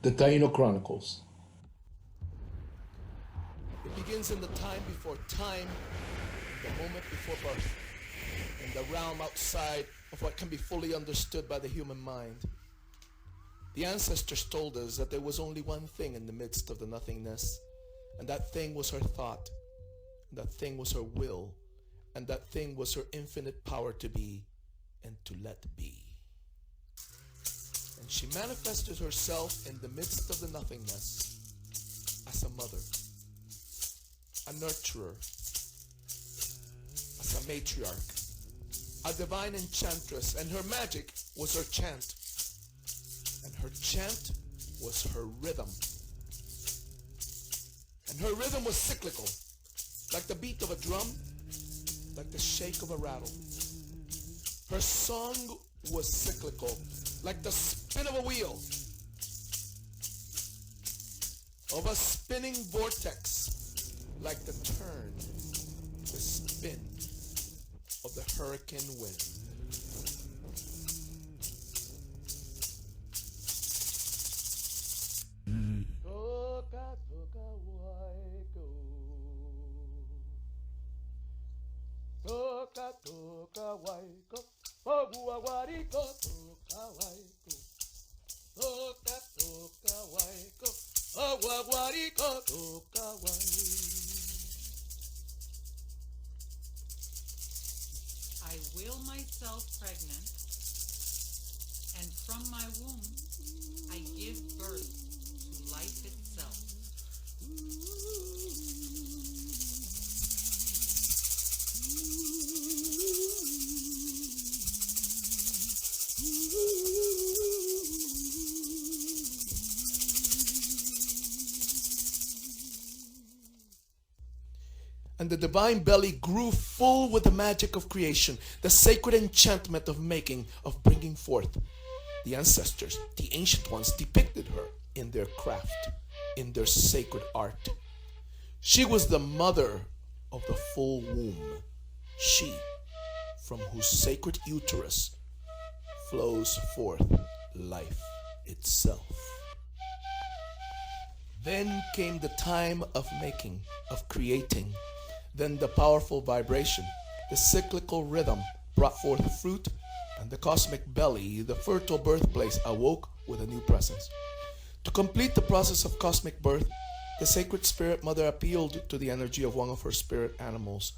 The Taino Chronicles. It begins in the time before time, the moment before birth, in the realm outside of what can be fully understood by the human mind. The ancestors told us that there was only one thing in the midst of the nothingness, and that thing was her thought, and that thing was her will, and that thing was her infinite power to be and to let be. And she manifested herself in the midst of the nothingness as a mother, a nurturer, as a matriarch, a divine enchantress, and her magic was her chant. And her chant was her rhythm. And her rhythm was cyclical, like the beat of a drum, like the shake of a rattle. Her song was cyclical, like the spin of a wheel, of a spinning vortex, like the turn, the spin of the hurricane wind. Toka toka waiko, toka toka waiko, ogua wariko toka waiko, toka toka waiko, ogua wariko toka waiko. I will myself pregnant, and from my womb I give birth to life itself. And the divine belly grew full with the magic of creation, the sacred enchantment of making, of bringing forth. The ancestors, the ancient ones, depicted her in their craft, in their sacred art. She was the mother of the full womb, she from whose sacred uterus flows forth life itself. Then came the time of making, of creating. Then the powerful vibration, the cyclical rhythm brought forth fruit, and the cosmic belly, the fertile birthplace, awoke with a new presence. To complete the process of cosmic birth, the sacred spirit mother appealed to the energy of one of her spirit animals.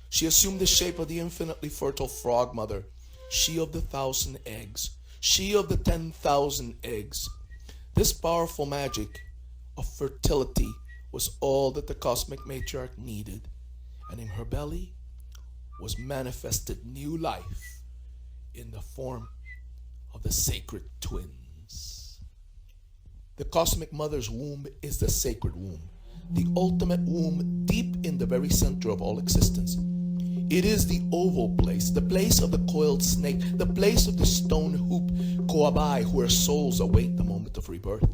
She assumed the shape of the infinitely fertile frog mother, she of the 1,000 eggs, she of the 10,000 eggs. This powerful magic of fertility was all that the cosmic matriarch needed, and in her belly was manifested new life in the form of the sacred twins. The cosmic mother's womb is the sacred womb, the ultimate womb deep in the very center of all existence. It is the oval place, the place of the coiled snake, the place of the stone hoop, Koabai, where souls await the moment of rebirth.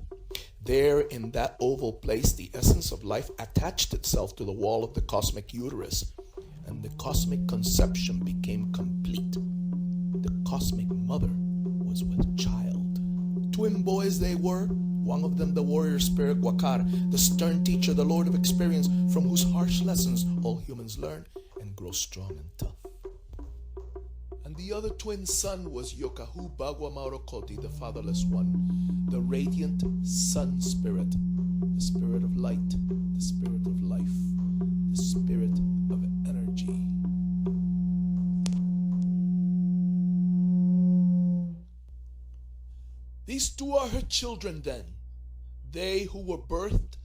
There in that oval place, the essence of life attached itself to the wall of the cosmic uterus, and the cosmic conception became complete. The cosmic mother was with child. Twin boys they were, one of them the warrior spirit Wakar, the stern teacher, the lord of experience, from whose harsh lessons all humans learn and grow strong and tough. And the other twin son was Yokahu Bagwa Maurokoti, the fatherless one, the radiant sun spirit, the spirit of light, the spirit of life, the spirit of energy. These two are her children then, they who were birthed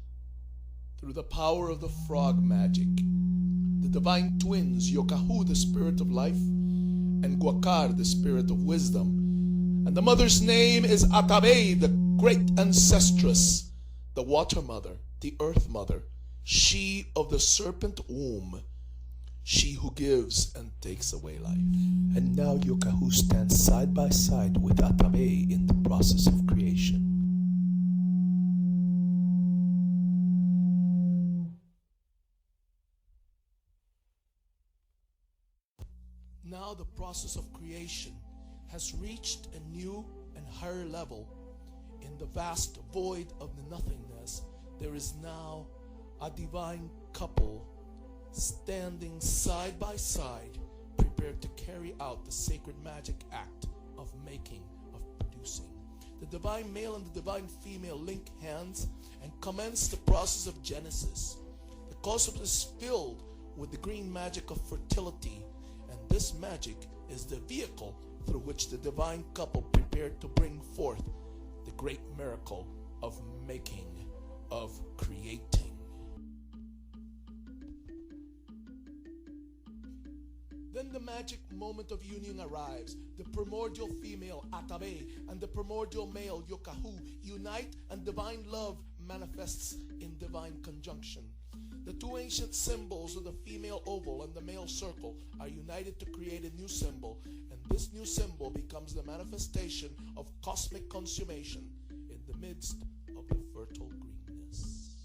through the power of the frog magic, the divine twins, Yokahu, the spirit of life, and Guakar, the spirit of wisdom. And the mother's name is Atabe, the great ancestress, the water mother, the earth mother, she of the serpent womb, she who gives and takes away life. And now Yokahu stands side by side with Atabe in the process of creation. Now the process of creation has reached a new and higher level In the vast void of the nothingness, there is now a divine couple standing side by side, prepared to carry out the sacred magic act of making, of producing. The divine male and the divine female link hands and commence the process of genesis. The cosmos is filled with the green magic of fertility, and this magic is the vehicle through which the divine couple prepared to bring forth the great miracle of making, of creating. Then the magic moment of union arrives. The primordial female, Atabe, and the primordial male, Yokahu, unite, and divine love manifests in divine conjunction. The two ancient symbols of the female oval and the male circle are united to create a new symbol, and this new symbol becomes the manifestation of cosmic consummation in the midst of the fertile greenness.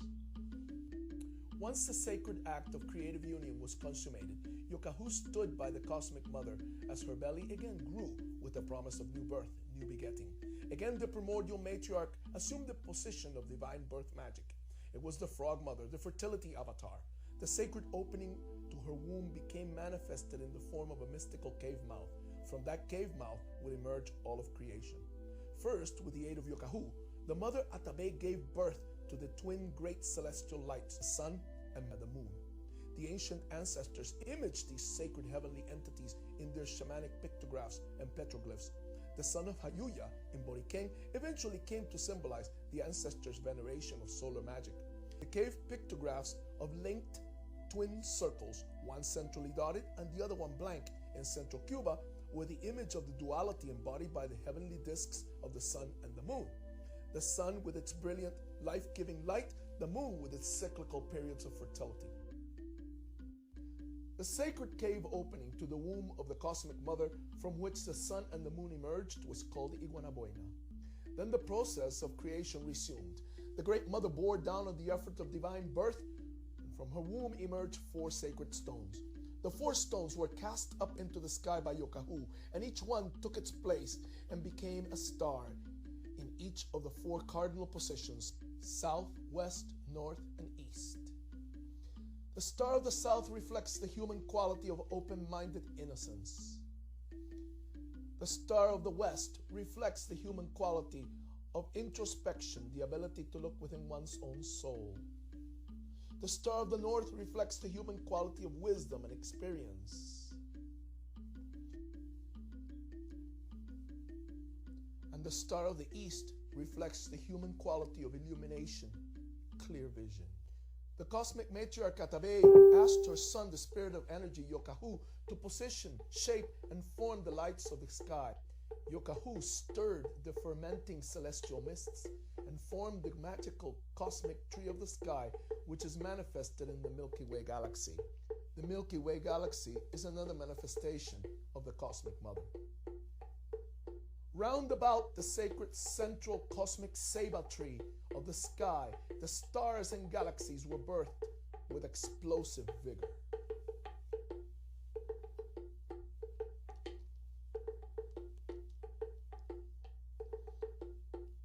Once the sacred act of creative union was consummated, Yokahu stood by the cosmic mother as her belly again grew with the promise of new birth, new begetting. Again, the primordial matriarch assumed the position of divine birth magic. It was the frog mother, the fertility avatar. The sacred opening to her womb became manifested in the form of a mystical cave mouth. From that cave mouth would emerge all of creation. First, with the aid of Yokahu, the mother Atabe gave birth to the twin great celestial lights, the sun and the moon. The ancient ancestors imaged these sacred heavenly entities in their shamanic pictographs and petroglyphs. The son of Hayuya in Borikeng eventually came to symbolize the ancestors' veneration of solar magic. The cave pictographs of linked twin circles, one centrally dotted and the other one blank in central Cuba, were the image of the duality embodied by the heavenly discs of the sun and the moon. The sun with its brilliant, life-giving light, the moon with its cyclical periods of fertility. The sacred cave opening to the womb of the cosmic mother from which the sun and the moon emerged was called Iguanaboina. Then the process of creation resumed. The great mother bore down on the effort of divine birth, and from her womb emerged 4 sacred stones. The 4 stones were cast up into the sky by Yokahu, and each one took its place and became a star in each of the 4 cardinal positions: south, west, north, and east. The star of the south reflects the human quality of open-minded innocence. The star of the west reflects the human quality of introspection, the ability to look within one's own soul. The star of the north reflects the human quality of wisdom and experience. And the star of the east reflects the human quality of illumination, clear vision. The cosmic matriarch Atabe asked her son, the spirit of energy, Yokahu, to position, shape, and form the lights of the sky. Yokahu stirred the fermenting celestial mists and formed the magical cosmic tree of the sky, which is manifested in the Milky Way galaxy. The Milky Way galaxy is another manifestation of the cosmic mother. Round about the sacred central cosmic Seba tree of the sky, the stars and galaxies were birthed with explosive vigor.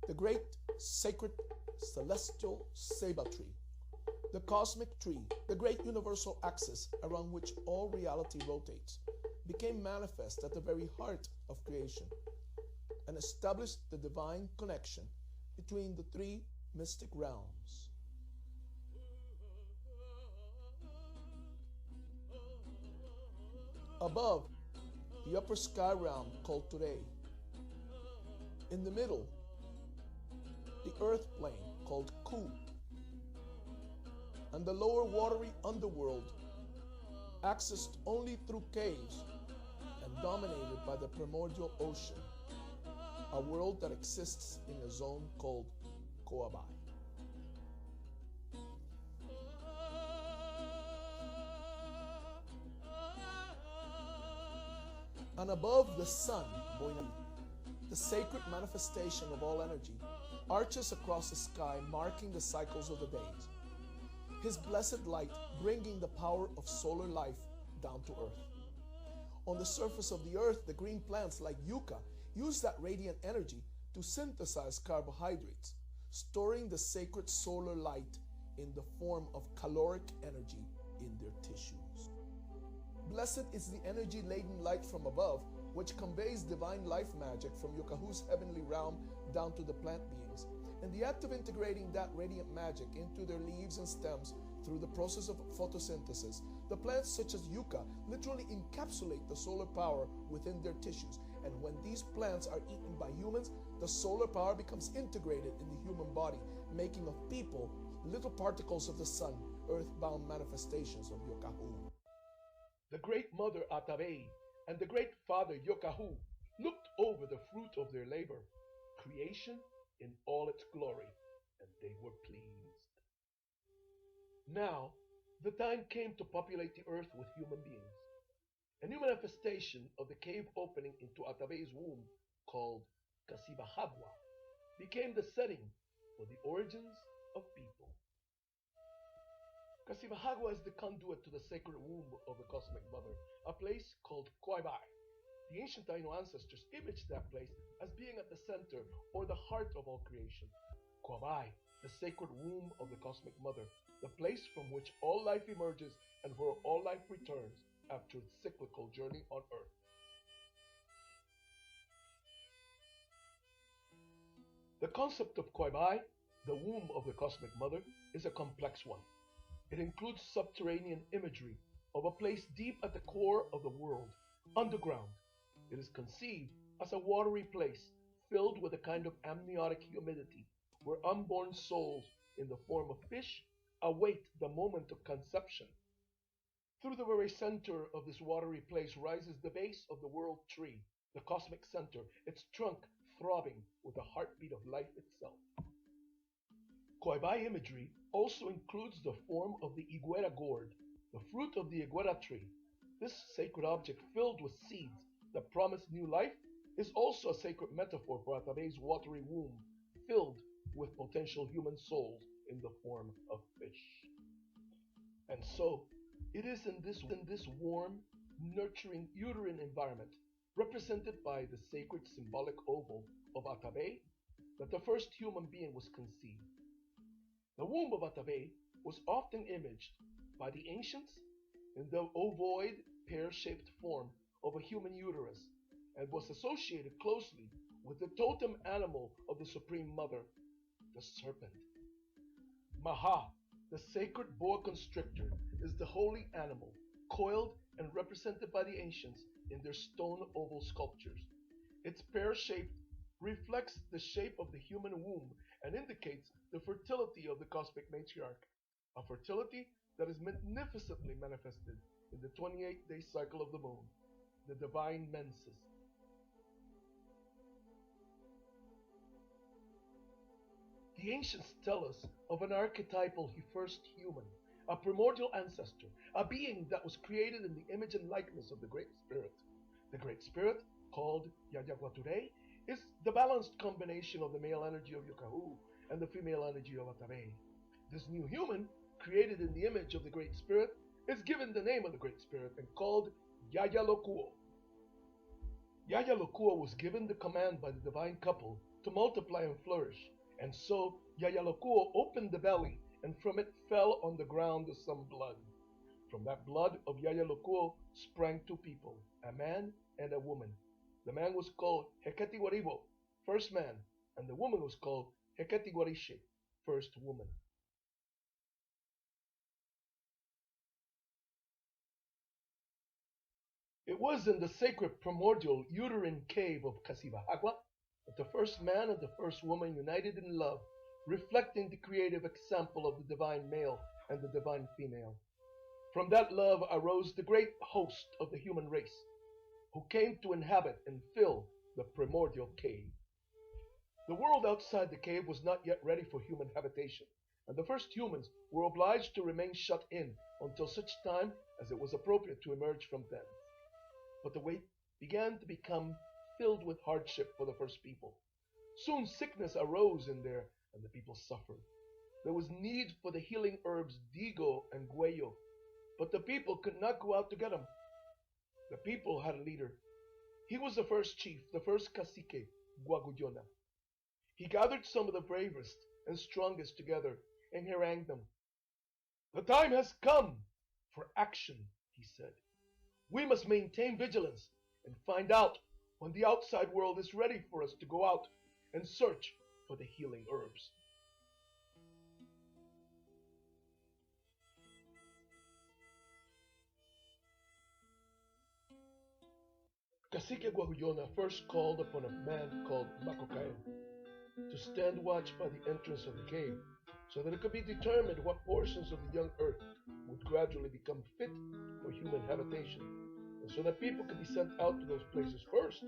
The great sacred celestial Seba tree, the cosmic tree, the great universal axis around which all reality rotates, became manifest at the very heart of creation and established the divine connection between the 3 mystic realms. Above, the upper sky realm called Ture. In the middle, the earth plane called Ku. And the lower watery underworld, accessed only through caves and dominated by the primordial ocean, a world that exists in a zone called Koabai. And above the sun, the sacred manifestation of all energy, arches across the sky, marking the cycles of the days. His blessed light bringing the power of solar life down to earth. On the surface of the earth, the green plants like yucca use that radiant energy to synthesize carbohydrates, storing the sacred solar light in the form of caloric energy in their tissues. Blessed is the energy-laden light from above, which conveys divine life magic from Yokahu's heavenly realm down to the plant beings. In the act of integrating that radiant magic into their leaves and stems through the process of photosynthesis, the plants such as yucca literally encapsulate the solar power within their tissues. And when these plants are eaten by humans, the solar power becomes integrated in the human body, making of people little particles of the sun, earthbound manifestations of Yokahu. The great mother Atabe and the great father Yokahu looked over the fruit of their labor, creation in all its glory, and they were pleased. Now, the time came to populate the earth with human beings. A new manifestation of the cave opening into Atabe's womb, called Kasibahagwa, became the setting for the origins of people. Kasibahagwa is the conduit to the sacred womb of the cosmic mother, a place called Kwaibai. The ancient Taino ancestors imaged that place as being at the center or the heart of all creation. Kwaibai, the sacred womb of the cosmic mother, the place from which all life emerges and where all life returns after its cyclical journey on earth. The concept of Kwaibai, the womb of the cosmic mother, is a complex one. It includes subterranean imagery of a place deep at the core of the world, underground. It is conceived as a watery place filled with a kind of amniotic humidity, where unborn souls in the form of fish await the moment of conception. Through the very center of this watery place rises the base of the world tree, the cosmic center, its trunk throbbing with the heartbeat of life itself. Kwaibai imagery also includes the form of the iguera gourd, the fruit of the iguera tree. This sacred object filled with seeds that promise new life is also a sacred metaphor for Atabe's watery womb, filled with potential human souls in the form of fish. And so, it is in this warm, nurturing uterine environment, represented by the sacred symbolic oval of Atabe, that the first human being was conceived. The womb of Atabe was often imaged by the ancients in the ovoid, pear-shaped form of a human uterus, and was associated closely with the totem animal of the Supreme Mother, the serpent. Maha, the sacred boa constrictor, is the holy animal, coiled and represented by the ancients in their stone oval sculptures. Its pear-shaped reflects the shape of the human womb and indicates the fertility of the cosmic matriarch, a fertility that is magnificently manifested in the 28-day cycle of the moon, the divine menses. The ancients tell us of an archetypal first human, a primordial ancestor, a being that was created in the image and likeness of the Great Spirit. The Great Spirit, called Yaya, is the balanced combination of the male energy of Yokahu and the female energy of Atabe. This new human, created in the image of the Great Spirit, is given the name of the Great Spirit and called Yaya. Yaya was given the command by the divine couple to multiply and flourish, and so Yaya opened the belly, and from it fell on the ground some blood. From that blood of Yaya sprang two people, a man and a woman. The man was called Heketi Waribo, first man, and the woman was called Heketi Warishe, first woman. It was in the sacred primordial uterine cave of Kasibahagwa that the first man and the first woman united in love, reflecting the creative example of the divine male and the divine female. From that love arose the great host of the human race, who came to inhabit and fill the primordial cave. The world outside the cave was not yet ready for human habitation, and the first humans were obliged to remain shut in until such time as it was appropriate to emerge from thence. But the way began to become filled with hardship for the first people. Soon sickness arose in there, and the people suffered. There was need for the healing herbs Digo and Guayo, but the people could not go out to get them. The people had a leader. He was the first chief, the first cacique, Guaguyona. He gathered some of the bravest and strongest together and harangued them. "The time has come for action," he said. "We must maintain vigilance and find out when the outside world is ready for us to go out and search for the healing herbs." Cacique Guajuyona first called upon a man called Macocael to stand watch by the entrance of the cave, so that it could be determined what portions of the young earth would gradually become fit for human habitation, and so that people could be sent out to those places first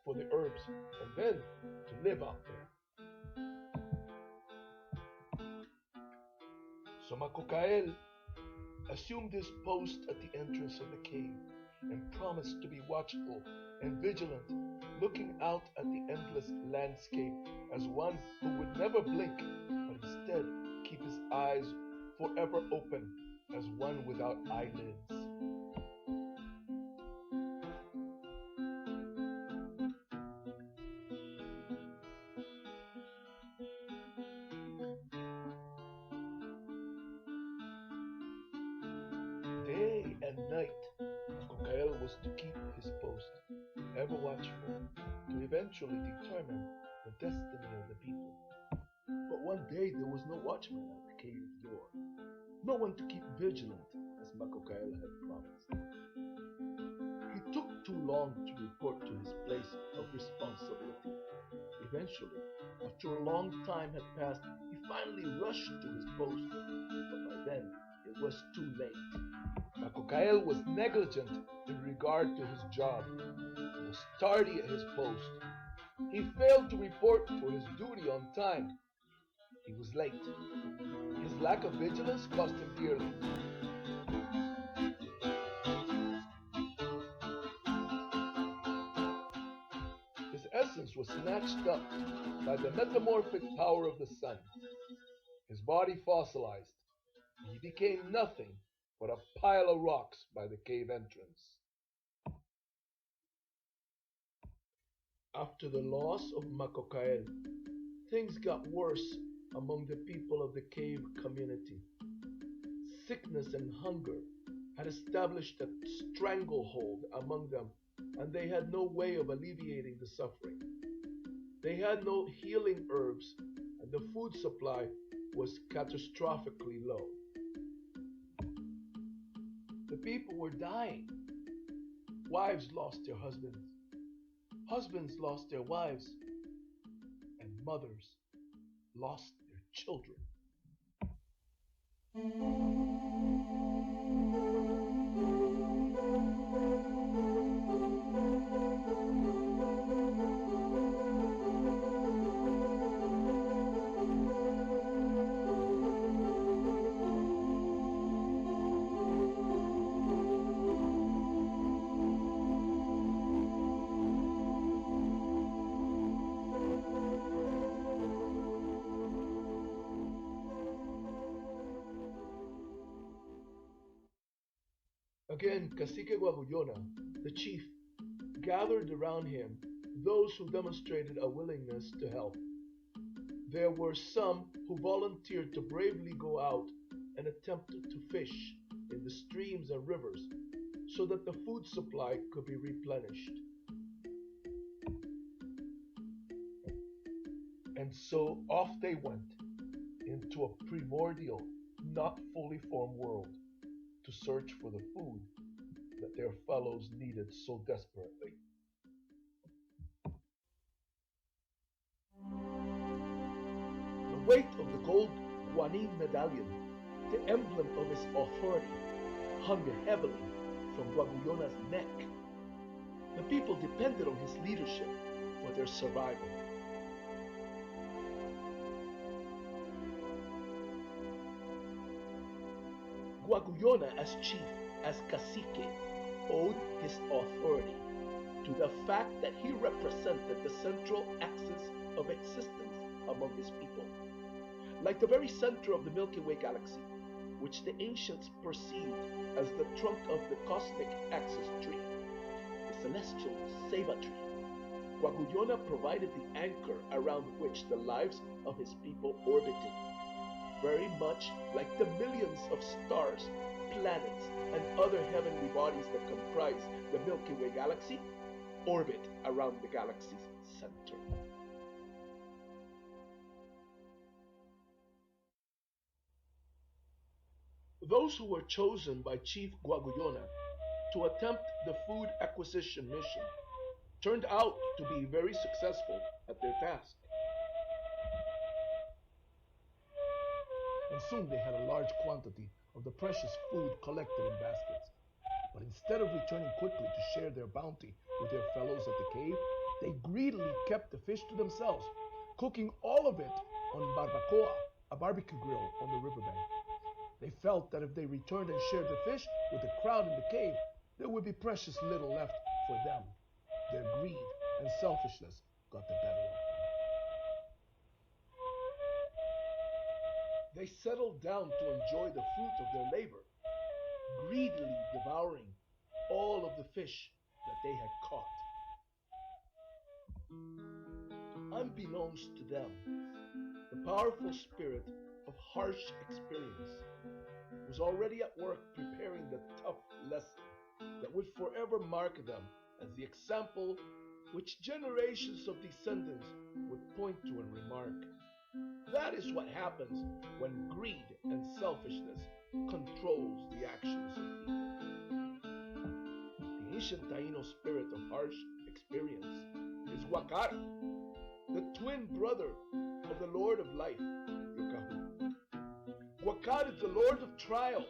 for the herbs, and then to live out there. So Macocael assumed his post at the entrance of the cave and promised to be watchful and vigilant, looking out at the endless landscape as one who would never blink, but instead keep his eyes forever open as one without eyelids. Day and night, Macocael was to keep his post, ever watchful, to eventually determine the destiny of the people. But one day there was no watchman at the cave door, no one to keep vigilant as Macocael had promised. He took too long to report to his place of responsibility. Eventually, after a long time had passed, he finally rushed to his post, but by then it was too late. Macocael was negligent in regard to his job. He was tardy at his post. He failed to report for his duty on time. He was late. His lack of vigilance cost him dearly. His essence was snatched up by the metamorphic power of the sun. His body fossilized, and he became nothing but a pile of rocks by the cave entrance. After the loss of Macocael, things got worse among the people of the cave community. Sickness and hunger had established a stranglehold among them, and they had no way of alleviating the suffering. They had no healing herbs, and the food supply was catastrophically low. The people were dying. Wives lost their husbands. Husbands lost their wives. And mothers lost their children. Again, Cacique Guajuyona, the chief, gathered around him those who demonstrated a willingness to help. There were some who volunteered to bravely go out and attempt to fish in the streams and rivers so that the food supply could be replenished. And so off they went into a primordial, not fully formed world to search for the food that their fellows needed so desperately. The weight of the gold guanine medallion, the emblem of his authority, hung heavily from Guaguyona's neck. The people depended on his leadership for their survival. Guajuyona as chief, as cacique, owed his authority to the fact that he represented the central axis of existence among his people, like the very center of the Milky Way galaxy, which the ancients perceived as the trunk of the cosmic axis tree, the celestial Seva tree. Guaguyona provided the anchor around which the lives of his people orbited, very much like the millions of stars, planets, and other heavenly bodies that comprise the Milky Way galaxy orbit around the galaxy's center. Those who were chosen by Chief Guaguyona to attempt the food acquisition mission turned out to be very successful at their task. And soon they had a large quantity of the precious food collected in baskets. But instead of returning quickly to share their bounty with their fellows at the cave, they greedily kept the fish to themselves, cooking all of it on barbacoa, a barbecue grill on the riverbank. They felt that if they returned and shared the fish with the crowd in the cave, there would be precious little left for them. Their greed and selfishness got the better of them. They settled down to enjoy the fruit of their labor, greedily devouring all of the fish that they had caught. Unbeknownst to them, the powerful spirit of harsh experience was already at work preparing the tough lesson that would forever mark them as the example which generations of descendants would point to and remark. That is what happens when greed and selfishness controls the actions of people. The ancient Taino spirit of harsh experience is Wakar, the twin brother of the Lord of Life, Yukahu. Wakar is the Lord of Trials,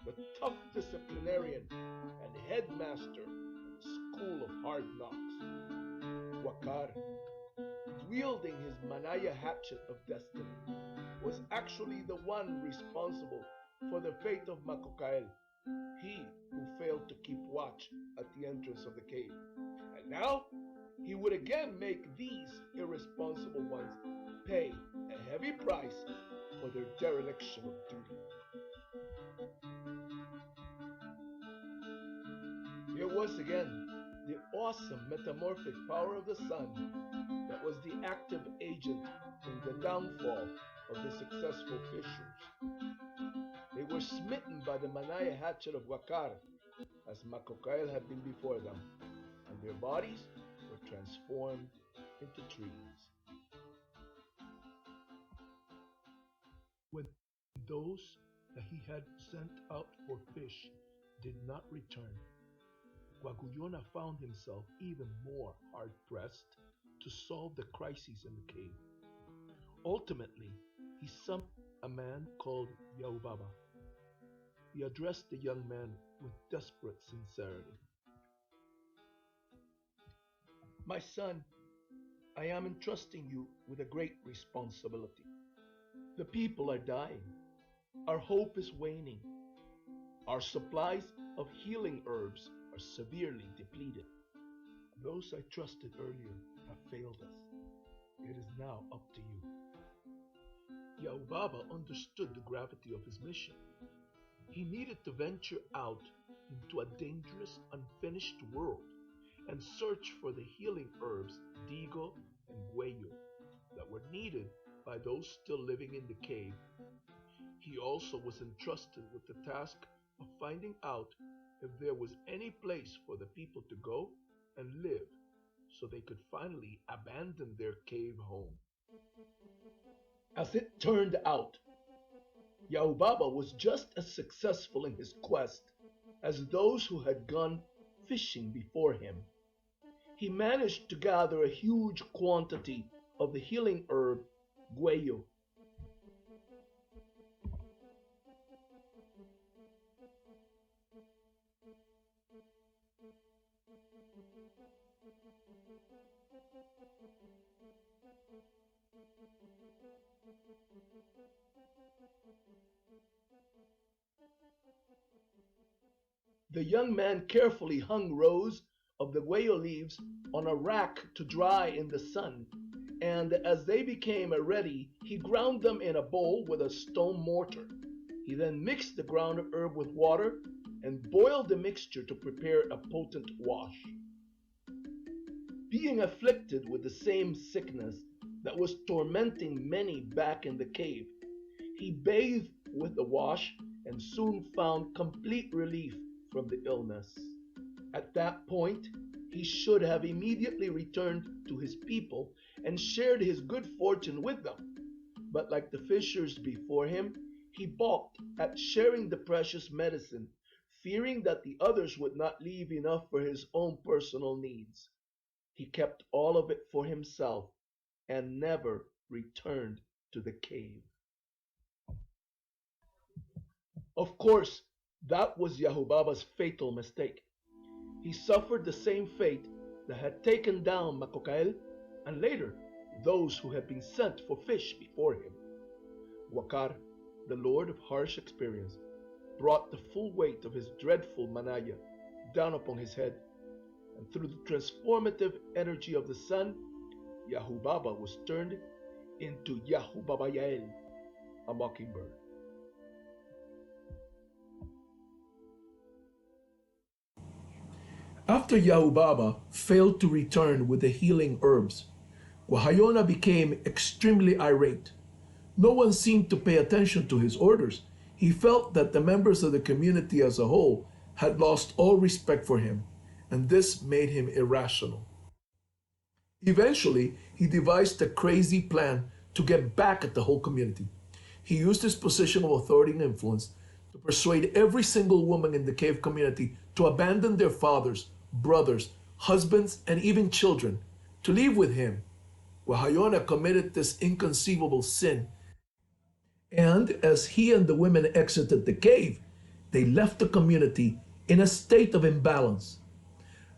the tough disciplinarian and headmaster of the School of Hard Knocks. Wakar, wielding his Manaya hatchet of destiny, was actually the one responsible for the fate of Makokael, he who failed to keep watch at the entrance of the cave. And now he would again make these irresponsible ones pay a heavy price for their dereliction of duty. Here was again the awesome metamorphic power of the sun that was the active agent in the downfall of the successful fishers. They were smitten by the Manaya hatchet of Wakar, as Makokael had been before them, and their bodies were transformed into trees. When those that he had sent out for fish did not return, Guaguyona found himself even more hard-pressed to solve the crises in the cave. Ultimately, he summoned a man called Yaubaba. He addressed the young man with desperate sincerity. My son, I am entrusting you with a great responsibility. The people are dying. Our hope is waning. Our supplies of healing herbs are severely depleted. Those I trusted earlier have failed us. It is now up to you. Yaubaba understood the gravity of his mission. He needed to venture out into a dangerous, unfinished world and search for the healing herbs Digo and Gueyo that were needed by those still living in the cave. He also was entrusted with the task of finding out if there was any place for the people to go and live so they could finally abandon their cave home. As it turned out, Yaubaba was just as successful in his quest as those who had gone fishing before him. He managed to gather a huge quantity of the healing herb Gueyo. The young man carefully hung rows of the gueyo leaves on a rack to dry in the sun, and as they became ready, he ground them in a bowl with a stone mortar. He then mixed the ground herb with water and boiled the mixture to prepare a potent wash. being afflicted with the same sickness that was tormenting many back in the cave. He bathed with the wash and soon found complete relief from the illness. At that point, he should have immediately returned to his people and shared his good fortune with them. But like the fishers before him, he balked at sharing the precious medicine, fearing that the others would not leave enough for his own personal needs. He kept all of it for himself and never returned to the cave. Of course, that was Yahubaba's fatal mistake. He suffered the same fate that had taken down Makokael and later those who had been sent for fish before him. Wakar, the lord of harsh experience, brought the full weight of his dreadful manaya down upon his head, and through the transformative energy of the sun, Yahubaba was turned into Yahubabayael, a mockingbird. After Yahubaba failed to return with the healing herbs, Wahayona became extremely irate. No one seemed to pay attention to his orders. He felt that the members of the community as a whole had lost all respect for him, and this made him irrational. Eventually, he devised a crazy plan to get back at the whole community. He used his position of authority and influence to persuade every single woman in the cave community to abandon their fathers, brothers, husbands, and even children, to leave with him. Wahayona committed this inconceivable sin, and as he and the women exited the cave, they left the community in a state of imbalance.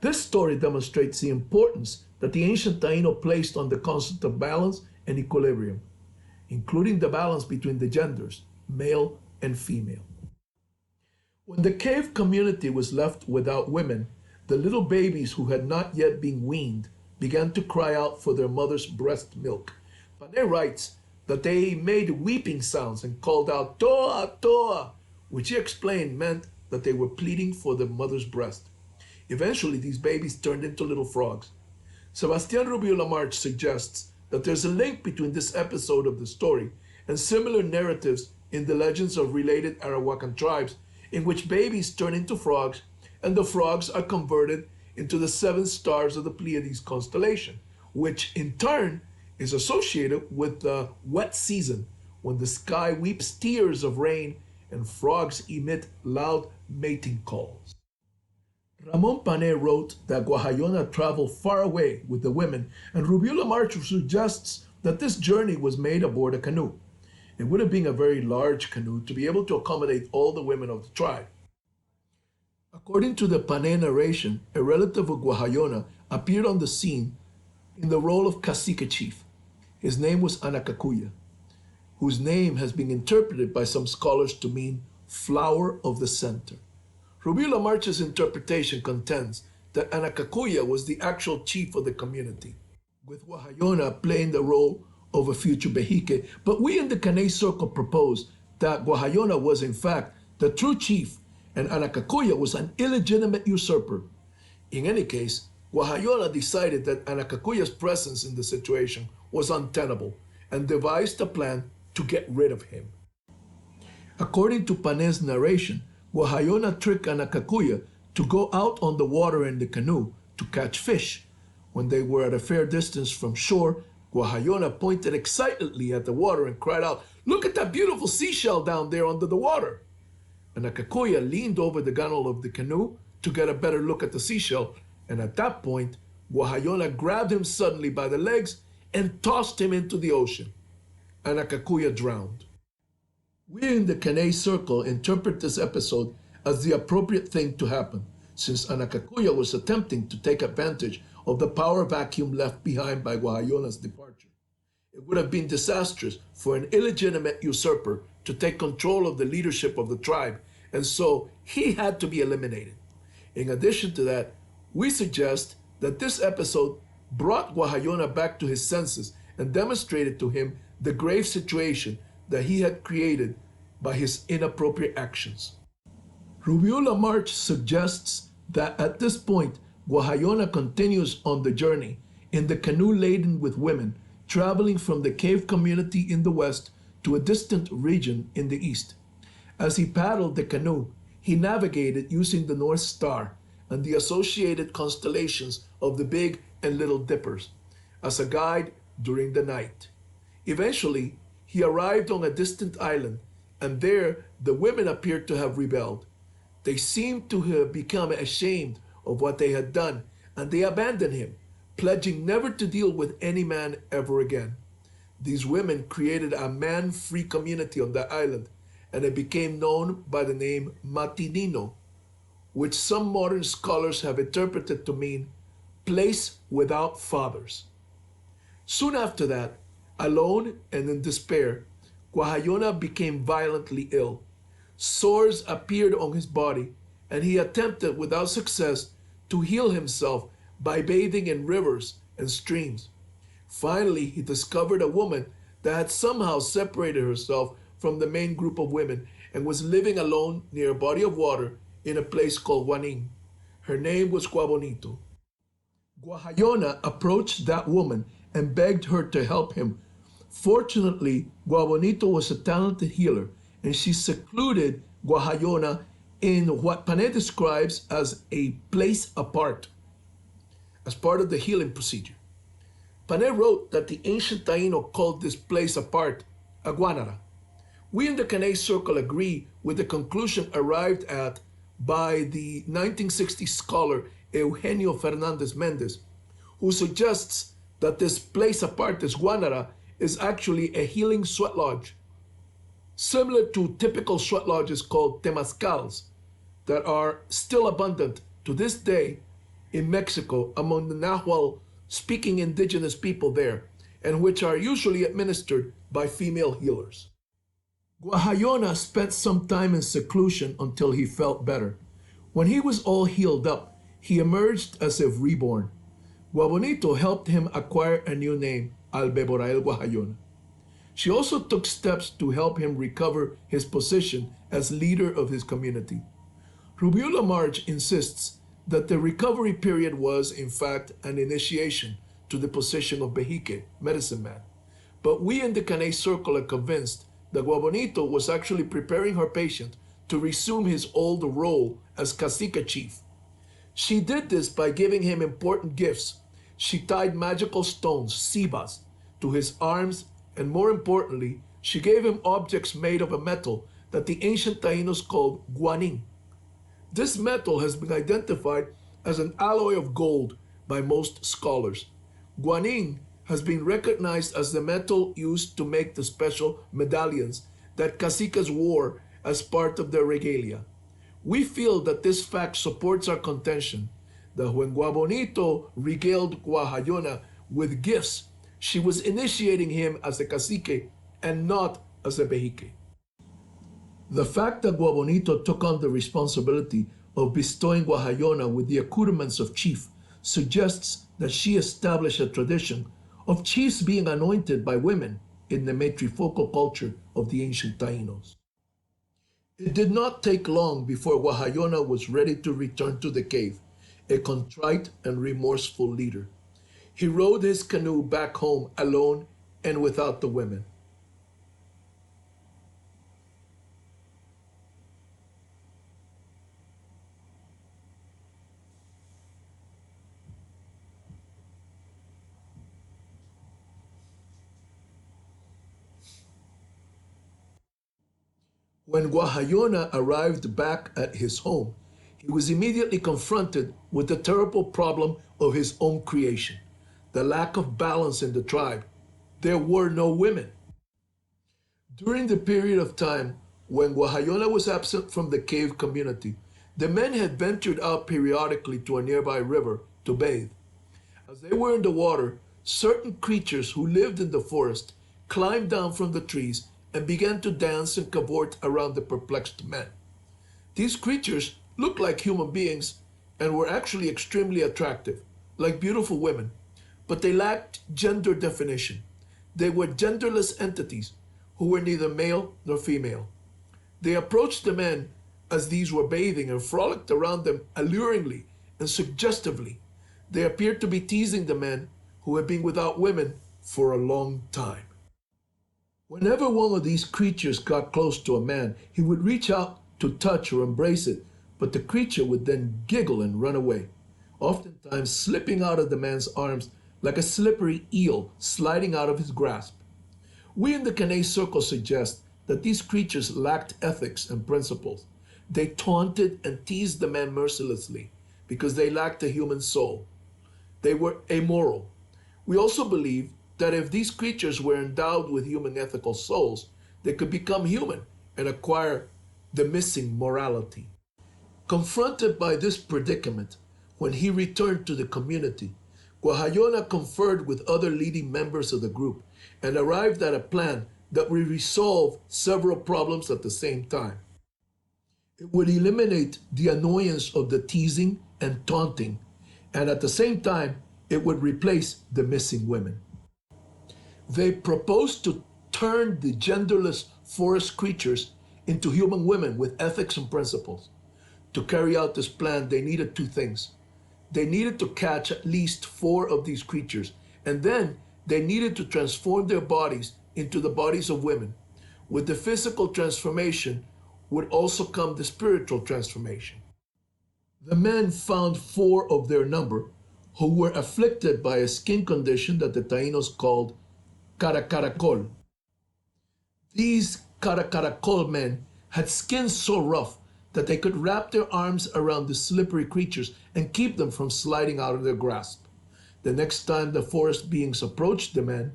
This story demonstrates the importance that the ancient Taino placed on the concept of balance and equilibrium, including the balance between the genders, male and female. When the cave community was left without women, the little babies who had not yet been weaned began to cry out for their mother's breast milk. Pane writes that they made weeping sounds and called out, "Toa, Toa," which he explained meant that they were pleading for their mother's breast. Eventually, these babies turned into little frogs. Sebastian Rubio Lamarche suggests that there's a link between this episode of the story and similar narratives in the legends of related Arawakan tribes, in which babies turn into frogs and the frogs are converted into the 7 stars of the Pleiades constellation, which in turn is associated with the wet season, when the sky weeps tears of rain and frogs emit loud mating calls. Ramon Pane wrote that Wahayona traveled far away with the women, and Rubio Lamarche suggests that this journey was made aboard a canoe. It would have been a very large canoe to be able to accommodate all the women of the tribe. According to the Pane narration, a relative of Wahayona appeared on the scene in the role of cacique chief. His name was Anakakuya, whose name has been interpreted by some scholars to mean flower of the center. Rubio Lamarche's interpretation contends that Anakakuya was the actual chief of the community, with Wahayona playing the role of a future Behike, but we in the CANEY circle propose that Wahayona was in fact the true chief and Anakakuya was an illegitimate usurper. In any case, Wahayona decided that Anakakuya's presence in the situation was untenable and devised a plan to get rid of him. According to Pane's narration, Wahayona tricked Anakakuya to go out on the water in the canoe to catch fish. When they were at a fair distance from shore, Wahayona pointed excitedly at the water and cried out, "Look at that beautiful seashell down there under the water." Anakakuya leaned over the gunwale of the canoe to get a better look at the seashell, and at that point, Wahayona grabbed him suddenly by the legs and tossed him into the ocean. Anakakuya drowned. We in the CANEY circle interpret this episode as the appropriate thing to happen, since Anakakuya was attempting to take advantage of the power vacuum left behind by Wahayona's departure. It would have been disastrous for an illegitimate usurper to take control of the leadership of the tribe, and so he had to be eliminated. In addition to that, we suggest that this episode brought Wahayona back to his senses and demonstrated to him the grave situation that he had created by his inappropriate actions. Rubio Lamarche suggests that at this point, Guajayona continues on the journey in the canoe laden with women, traveling from the cave community in the west to a distant region in the east. As he paddled the canoe, he navigated using the North Star and the associated constellations of the Big and Little Dippers as a guide during the night. Eventually, he arrived on a distant island, and there the women appeared to have rebelled. They seemed to have become ashamed of what they had done, and they abandoned him, pledging never to deal with any man ever again. These women created a man-free community on the island, and it became known by the name Matinino, which some modern scholars have interpreted to mean place without fathers. Soon after that, alone and in despair, Guajayona became violently ill. Sores appeared on his body, and he attempted without success to heal himself by bathing in rivers and streams. Finally, he discovered a woman that had somehow separated herself from the main group of women and was living alone near a body of water in a place called Guanin. Her name was Guabonito. Guajayona approached that woman and begged her to help him. Fortunately, Guabonito was a talented healer, and she secluded Guajayona in what Pane describes as a place apart as part of the healing procedure. Pane wrote that the ancient Taino called this place apart Aguanara. We in the CANEY Circle agree with the conclusion arrived at by the 1960 scholar Eugenio Fernandez Mendez, who suggests that this place apart, this Guanara, is actually a healing sweat lodge, similar to typical sweat lodges called temazcals that are still abundant to this day in Mexico among the Nahuatl-speaking indigenous people there, and which are usually administered by female healers. Guajayona spent some time in seclusion until he felt better. When he was all healed up, he emerged as if reborn. Guabonito helped him acquire a new name, Albeborael Guajayona. She also took steps to help him recover his position as leader of his community. Rubio Lamarche insists that the recovery period was, in fact, an initiation to the position of Behique, medicine man. But we in the CANEY Circle are convinced that Guabonito was actually preparing her patient to resume his old role as cacique chief. She did this by giving him important gifts. She tied magical stones, cibas, to his arms, and more importantly, she gave him objects made of a metal that the ancient Tainos called guanin. This metal has been identified as an alloy of gold by most scholars. Guanin has been recognized as the metal used to make the special medallions that caciques wore as part of their regalia. We feel that this fact supports our contention that when Guabonito regaled Guajayona with gifts, she was initiating him as a cacique and not as a behique. The fact that Guabonito took on the responsibility of bestowing Guajayona with the accoutrements of chief suggests that she established a tradition of chiefs being anointed by women in the matrifocal culture of the ancient Tainos. It did not take long before Guajayona was ready to return to the cave, a contrite and remorseful leader. He rowed his canoe back home alone and without the women. When Guajayona arrived back at his home, he was immediately confronted with the terrible problem of his own creation, the lack of balance in the tribe. There were no women. During the period of time when Guajayona was absent from the cave community, the men had ventured out periodically to a nearby river to bathe. As they were in the water, certain creatures who lived in the forest climbed down from the trees and began to dance and cavort around the perplexed men. These creatures looked like human beings and were actually extremely attractive, like beautiful women, but they lacked gender definition. They were genderless entities who were neither male nor female. They approached the men as these were bathing and frolicked around them alluringly and suggestively, They appeared to be teasing the men who had been without women for a long time. Whenever one of these creatures got close to a man, he would reach out to touch or embrace it, but the creature would then giggle and run away, oftentimes slipping out of the man's arms like a slippery eel sliding out of his grasp. We in the CANEI circle suggest that these creatures lacked ethics and principles. They taunted and teased the man mercilessly because they lacked a human soul. They were amoral. We also believe that if these creatures were endowed with human ethical souls, they could become human and acquire the missing morality. Confronted by this predicament, when he returned to the community, Guajayona conferred with other leading members of the group and arrived at a plan that would resolve several problems at the same time. It would eliminate the annoyance of the teasing and taunting, and at the same time, it would replace the missing women. They proposed to turn the genderless forest creatures into human women with ethics and principles. To carry out this plan, they needed two things. They needed to catch at least 4 of these creatures, and then they needed to transform their bodies into the bodies of women. With the physical transformation would also come the spiritual transformation. The men found 4 of their number who were afflicted by a skin condition that the Tainos called caracaracol. These caracaracol men had skin so rough that they could wrap their arms around the slippery creatures and keep them from sliding out of their grasp. The next time the forest beings approached the men,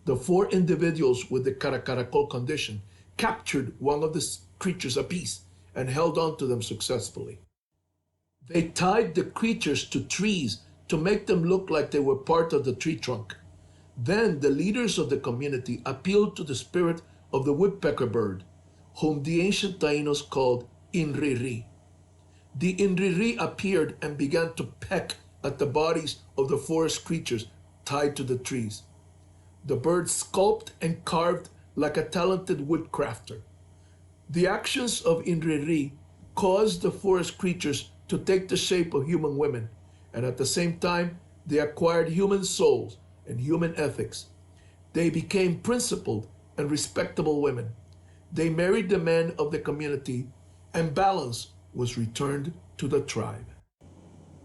the 4 individuals with the caracaracol condition captured one of the creatures apiece and held on to them successfully. They tied the creatures to trees to make them look like they were part of the tree trunk. Then the leaders of the community appealed to the spirit of the woodpecker bird, whom the ancient Tainos called Inriri. The Inriri appeared and began to peck at the bodies of the forest creatures tied to the trees. The bird sculpted and carved like a talented woodcrafter. The actions of Inriri caused the forest creatures to take the shape of human women, and at the same time, they acquired human souls and human ethics. They became principled and respectable women. They married the men of the community, and balance was returned to the tribe.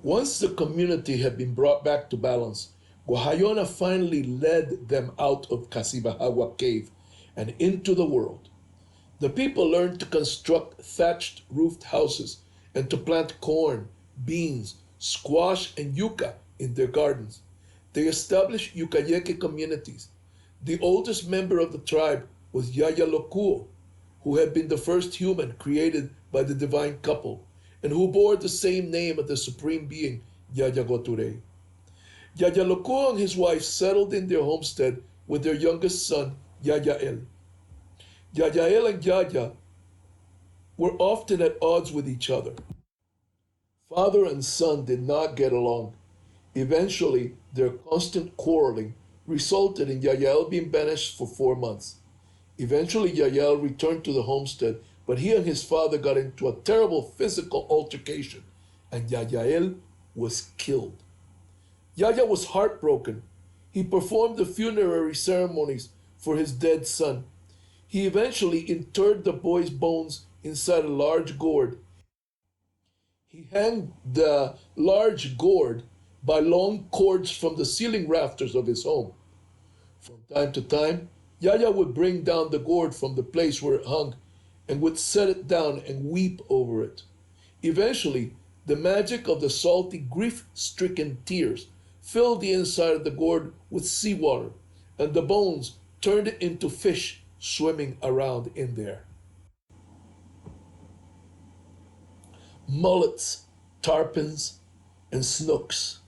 Once the community had been brought back to balance, Guajayona finally led them out of Casibahagua cave and into the world. The people learned to construct thatched roofed houses and to plant corn, beans, squash, and yuca in their gardens. They established Yucayeke communities. The oldest member of the tribe was Yaya, who had been the first human created by the divine couple, and who bore the same name as the supreme being, Yaya Goture. Yaya and his wife settled in their homestead with their youngest son, Yayael. Yayael and Yaya were often at odds with each other. Father and son did not get along. Eventually, their constant quarreling resulted in Yayael being banished for 4 months. Eventually, Yayael returned to the homestead, but he and his father got into a terrible physical altercation, and Yayael was killed. Yaya was heartbroken. He performed the funerary ceremonies for his dead son. He eventually interred the boy's bones inside a large gourd. He hung the large gourd by long cords from the ceiling rafters of his home. From time to time, Yaya would bring down the gourd from the place where it hung and would set it down and weep over it. Eventually, the magic of the salty, grief-stricken tears filled the inside of the gourd with seawater, and the bones turned it into fish swimming around in there. Mullets, tarpons, and snooks.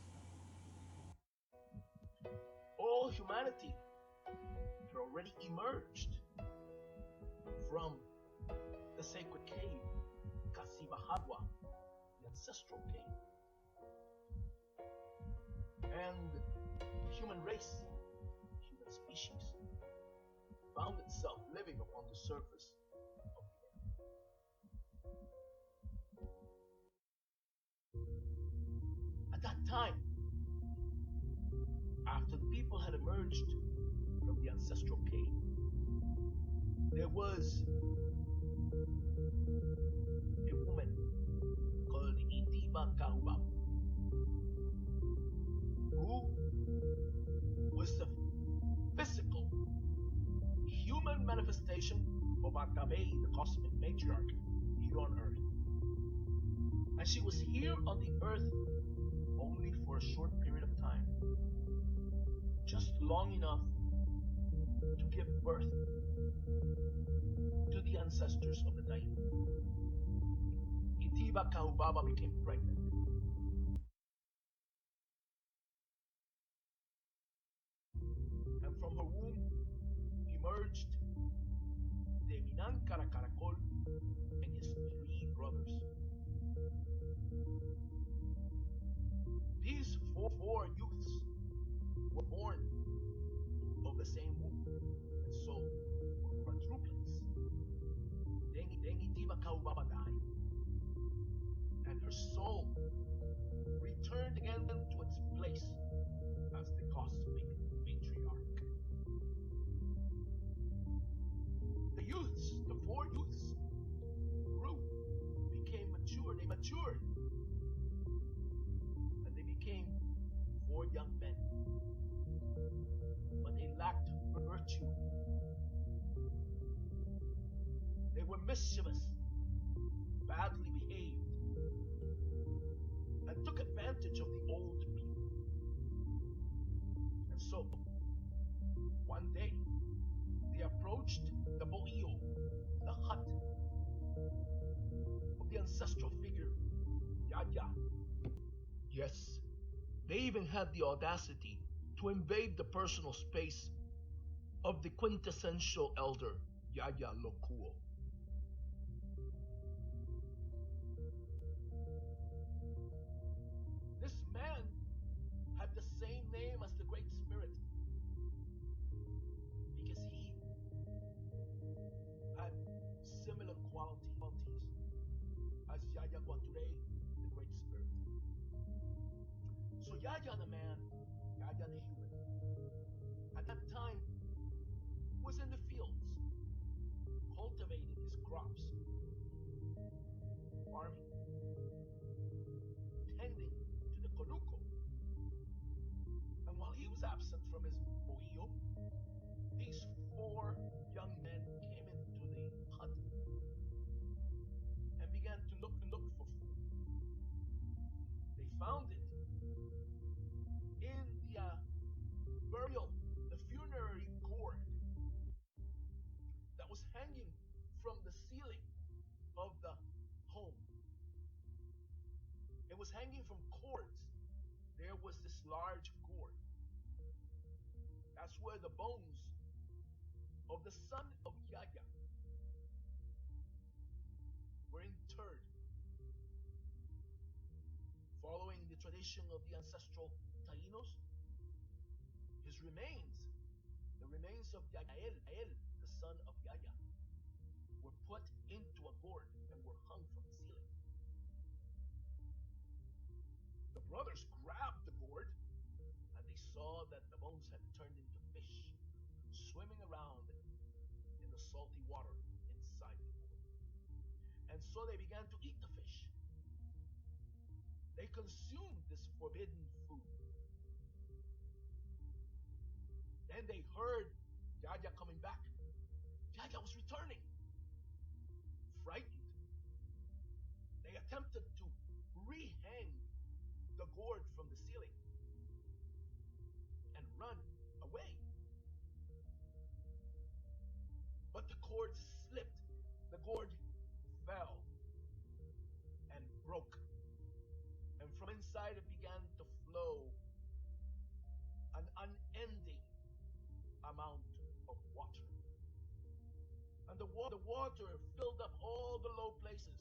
All humanity had already emerged from the sacred cave, Casibahagua, the ancestral cave. And the human race, human species, found itself living upon the surface of the earth. At that time, After the people had emerged from the ancestral cave, there was a woman called Itiba Kahubab, who was the physical, human manifestation of Akabe, the cosmic matriarch, here on Earth. And she was here on the Earth only for a short period of time, just long enough to give birth to the ancestors of the Taino. Itiba Kahubaba became pregnant. And from her womb emerged Deminan Caracol and his 3 brothers. These four youths were born of the same womb, and so were quadruplets. Then Itiba Kahubaba died, and her soul returned again to its place as the cosmic matriarch. The 4 youths, grew, became mature. They matured, and they became 4 young men. But they lacked virtue. They were mischievous, badly behaved, and took advantage of the old people. And so, one day, they approached the bohio, the hut of the ancestral figure, Yaya. Yes, they even had the audacity to invade the personal space of the quintessential elder, Yaya Lokuo. This man had the same name as the Great Spirit because he had similar qualities as Yaya Guature, the Great Spirit. So Yaya the man, Yaya the human, at that time was in the fields, cultivating his crops, farming, tending to the conuco. And while he was absent from his bohio, these 4 young men came into the hut and began to look for food. They found it in the funerary gourd that was hanging from the ceiling of the home. It was hanging from cords. There was this large gourd. That's where the bones of the son of Yaya were interred. Following the tradition of the ancestral Tainos, his remains, the remains of Yael, the son of Yaya, were put into a gourd and were hung from the ceiling. The brothers grabbed the gourd and they saw that the bones had turned into fish, swimming around in the salty water inside the gourd. And so they began to eat the fish. They consumed this forbidden food. Then they heard Yaya coming back. Yaya was returning. Frightened, they attempted to rehang the gourd from the ceiling and run away. But the cord slipped. The gourd fell and broke. And from inside it began to flow an unending amount of water. And the water filled up all the low places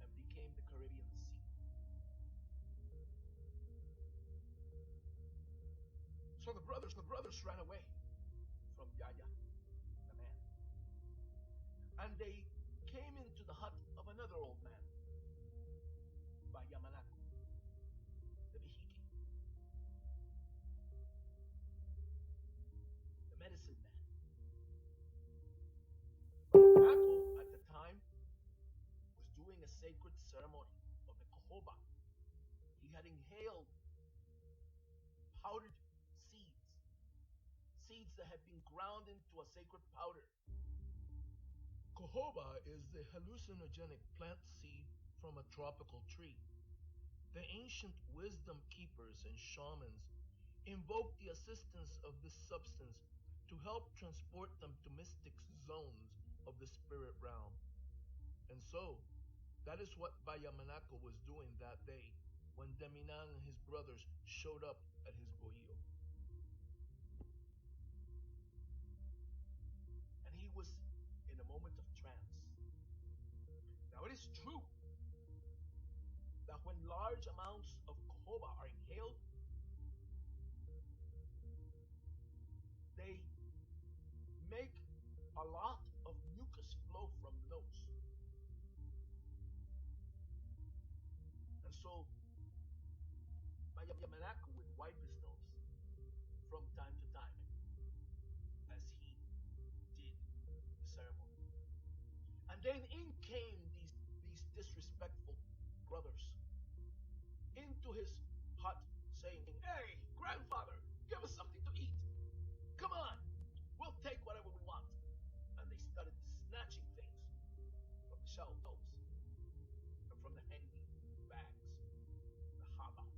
and became the Caribbean Sea. So the brothers ran away from Yaya, the man. And they came into the hut of another old man, by Yamanaku, the Bihiki. had inhaled powdered seeds, seeds that had been ground into a sacred powder. Cohoba is the hallucinogenic plant seed from a tropical tree. The ancient wisdom keepers and shamans invoked the assistance of this substance to help transport them to mystic zones of the spirit realm. And so, that is what Bayamanako was doing that day when Deminan and his brothers showed up at his bohio. And he was in a moment of trance. Now it is true that when large amounts of cohoba are inhaled, they make a lot of mucus flow from the nose. And so Yamanaka would wipe his nose from time to time as he did the ceremony. And then in came these disrespectful brothers into his hut saying, "Hey, grandfather, give us something to eat. Come on, we'll take whatever we want." And they started snatching things from the shelves and from the hanging bags, the habas.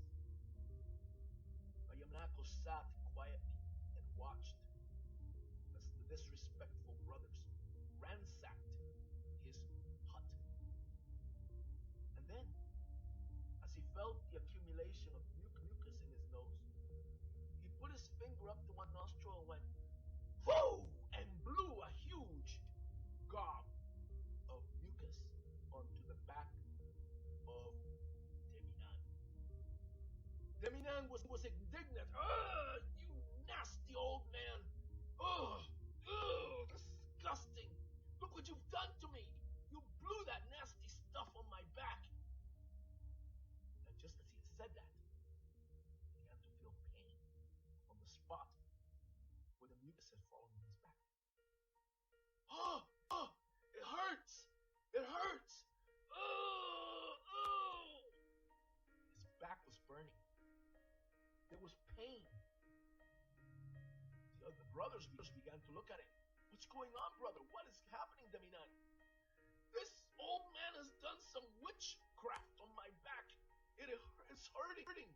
Yamanako sat quietly and watched as the disrespectful brothers ransacked his hut. And then, as he felt the accumulation of mucus in his nose, he put his finger up to one nostril and went, "Whoo!" and blew a huge gob of mucus onto the back of Deminan. Deminan was indignant. "Ugh, you nasty old man! Ugh, ugh, disgusting! Look what you've done to me! You blew that nasty stuff on my back!" And just as he had said that, he began to feel pain on the spot where the mucus had fallen on his back. "Oh, oh, it hurts! It hurts! Oh, oh!" His back was burning. There was pain. The brothers began to look at him. "What's going on, brother? What is happening, Deminan?" "This old man has done some witchcraft on my back. It's hurting."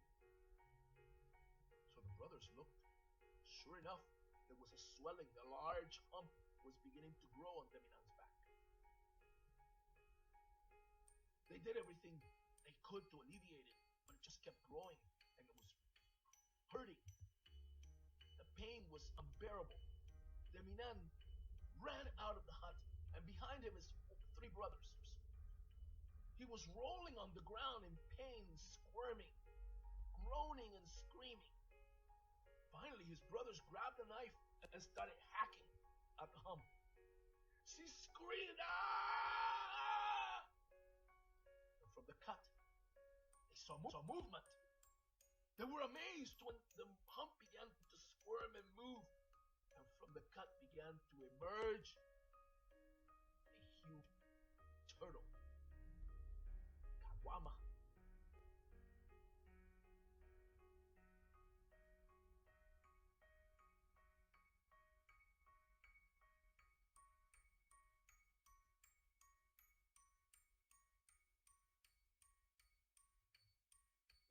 So the brothers looked. Sure enough, there was a swelling. A large hump was beginning to grow on Deminan's back. They did everything they could to alleviate it, but it just kept growing, and it was hurting. The pain was unbearable. Deminan ran out of the hut, and behind him his 3 brothers. He was rolling on the ground in pain, squirming, groaning and screaming. Finally, his brothers grabbed a knife and started hacking at the hump. She screamed, "Ah!" And from the cut, they saw movement. They were amazed when the hump began to squirm and move, and from the cut began to emerge a huge turtle. Kawama.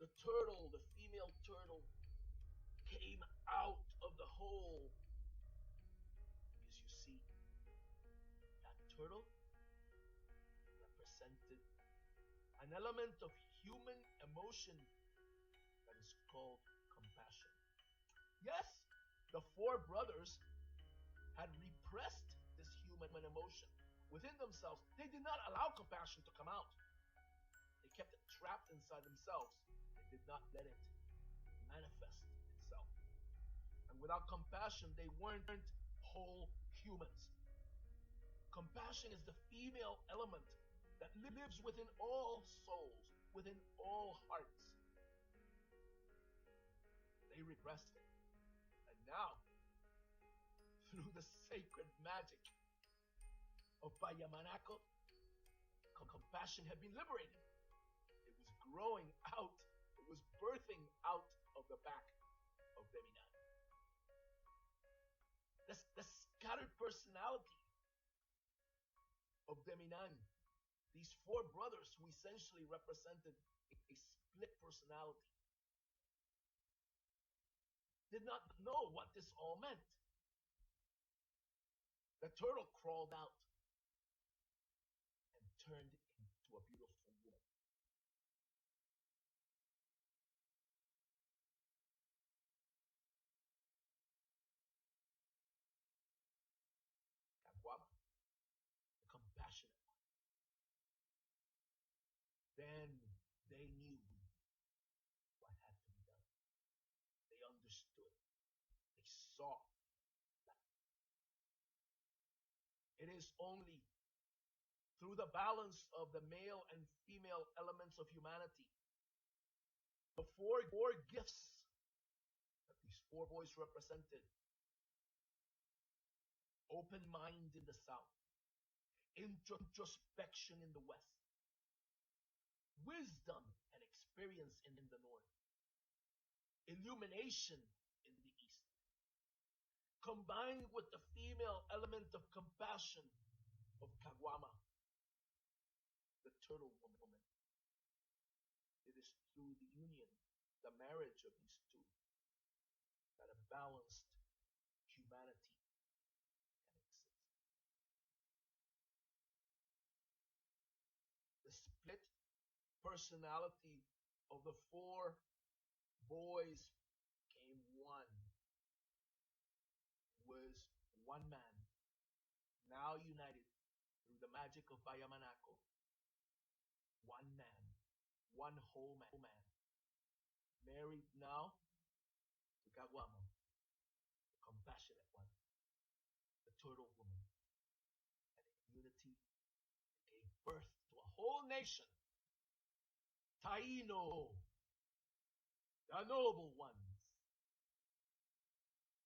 The turtle, the female turtle, came out of the hole. Because you see, that turtle represented an element of human emotion that is called compassion. Yes, the 4 brothers had repressed this human emotion within themselves. They did not allow compassion to come out. They kept it trapped inside themselves. They did not let it manifest itself. And without compassion, they weren't whole humans. Compassion is the female element that lives within all souls, within all hearts. They repressed it. And now, through the sacred magic of Bayamanako, compassion had been liberated. It was growing out. It was birthing out of the back of Deminan. The scattered personality of Deminan, these four brothers who essentially represented a split personality, did not know what this all meant. The turtle crawled out and turned into a beautiful woman. Caguama, the compassionate one. Then they knew what had to be done. They understood. They saw that it is only through the balance of the male and female elements of humanity, the four gifts that these four boys represented: open mind in the south, introspection in the west, wisdom and experience in the north, illumination in the east, combined with the female element of compassion of Caguama, the turtle woman. It is through the union, the marriage of these two, that a balanced humanity can exist. The split personality of the four boys became one. It was one man, now united through the magic of Bayamanaco. One man, one whole man, married now to Caguama, the compassionate one, the turtle woman, and in unity gave birth to a whole nation. Taino, the noble one,